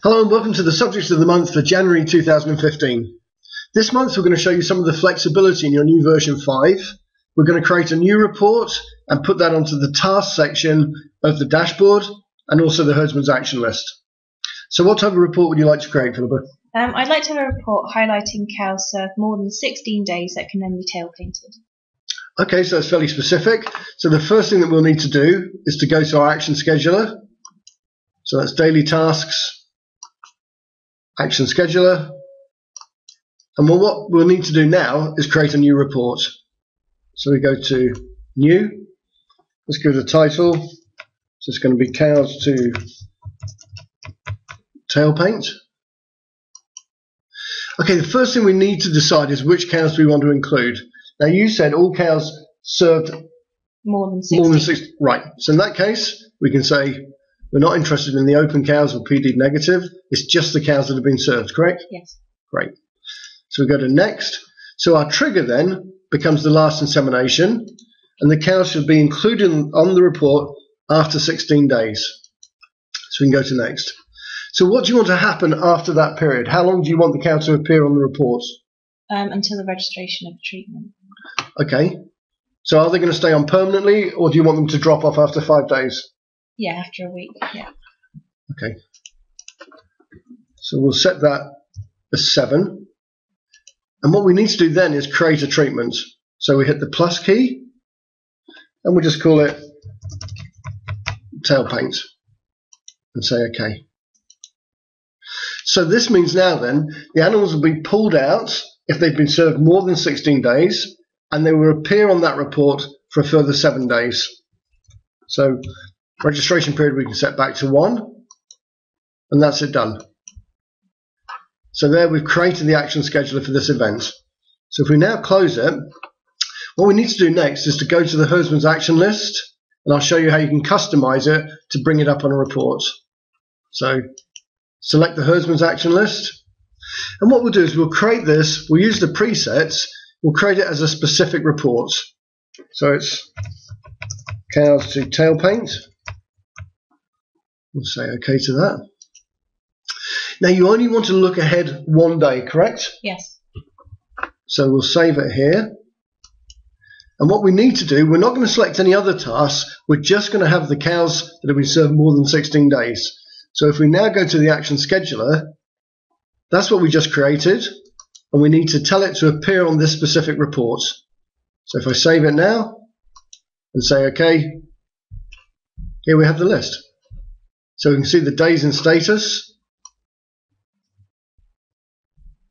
Hello and welcome to the subject of the month for January 2015. This month we're going to show you some of the flexibility in your new version 5. We're going to create a new report and put that onto the task section of the dashboard and also the herdsman's action list. So what type of report would you like to create, Philippa? I'd like to have a report highlighting cows served more than 16 days that can then be tail painted. Okay, so that's fairly specific. So the first thing that we'll need to do is to go to our action scheduler. So that's daily tasks, action scheduler, and what we'll need to do now is create a new report. So we go to new, let's go to title, so it's going to be cows to tail paint. Okay, the first thing we need to decide is which cows we want to include. Now you said all cows served more than 60. Right, so in that case we can say we're not interested in the open cows or PD negative. It's just the cows that have been served, correct? Yes. Great. So we go to next. So our trigger then becomes the last insemination, and the cows should be included on the report after 16 days. So we can go to next. So what do you want to happen after that period? How long do you want the cow to appear on the report? Until the registration of the treatment. Okay. So are they going to stay on permanently, or do you want them to drop off after 5 days? Yeah, after a week, yeah. Okay. So we'll set that as 7. And what we need to do then is create a treatment. So we hit the plus key, and we'll just call it tail paint, and say OK. So this means now then, the animals will be pulled out if they've been served more than 16 days, and they will appear on that report for a further 7 days. So registration period we can set back to 1, and that's it done. So there we've created the action scheduler for this event. So if we now close it, what we need to do next is to go to the herdsman's action list, and I'll show you how you can customize it to bring it up on a report. So select the herdsman's action list, and what we'll do is we'll create this, we'll use the presets, we'll create it as a specific report. So it's cows to tail paint. We'll say OK to that. Now you only want to look ahead 1 day, correct? Yes. So we'll save it here. And what we need to do, we're not going to select any other tasks, we're just going to have the cows that have been served more than 16 days. So if we now go to the action scheduler, that's what we just created, and we need to tell it to appear on this specific report. So if I save it now and say OK, here we have the list. So we can see the days in status,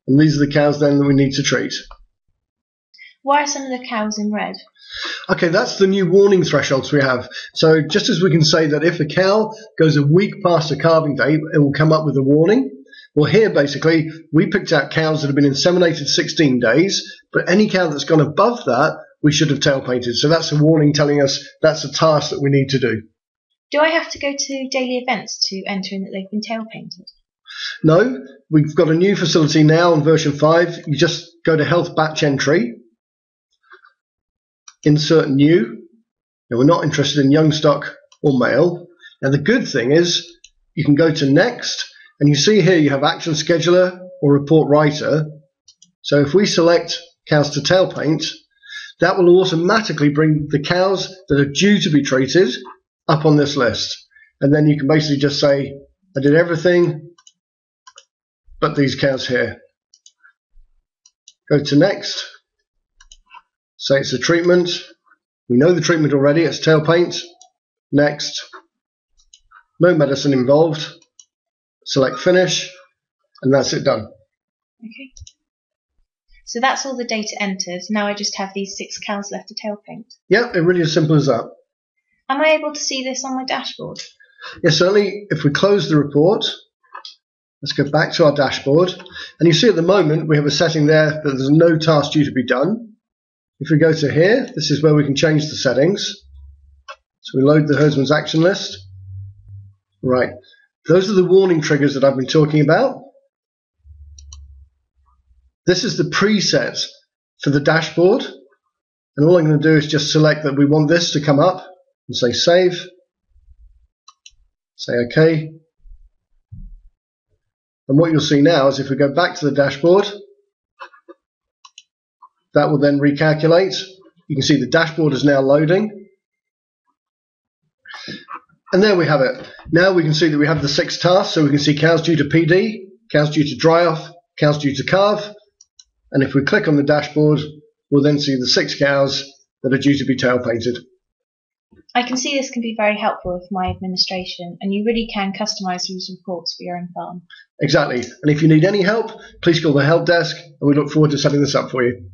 and these are the cows then that we need to treat. Why are some of the cows in red? Okay, that's the new warning thresholds we have. So just as we can say that if a cow goes a week past a calving date, it will come up with a warning. Well, here basically we picked out cows that have been inseminated 16 days, but any cow that's gone above that, we should have tail painted. So that's a warning telling us that's a task that we need to do. Do I have to go to daily events to enter in that they've been tail painted? No, we've got a new facility now on version 5. You just go to health batch entry, insert new. Now we're not interested in young stock or male. Now the good thing is you can go to next, and you see here you have action scheduler or report writer. So if we select cows to tail paint, that will automatically bring the cows that are due to be treated up on this list. And then you can basically just say, I did everything but these cows here. Go to next. Say it's a treatment. We know the treatment already, it's tail paint. Next. No medicine involved. Select finish, and that's it done. Okay. So that's all the data entered. Now I just have these 6 cows left to tail paint. Yeah, it really is simple as that. Am I able to see this on my dashboard? Yes, certainly. If we close the report, let's go back to our dashboard, and you see at the moment we have a setting there that there's no task due to be done. If we go to here, this is where we can change the settings. So we load the herdsman's action list. Right, those are the warning triggers that I've been talking about. This is the preset for the dashboard, and all I'm going to do is just select that we want this to come up and say save, say OK, And what you'll see now is if we go back to the dashboard, that will then recalculate. You can see the dashboard is now loading. And there we have it. Now we can see that we have the 6 tasks. So we can see cows due to PD, cows due to dry off, cows due to calve. And if we click on the dashboard, we'll then see the 6 cows that are due to be tail painted. I can see this can be very helpful for my administration, and you really can customise these reports for your own farm. Exactly. And if you need any help, please call the help desk, and we look forward to setting this up for you.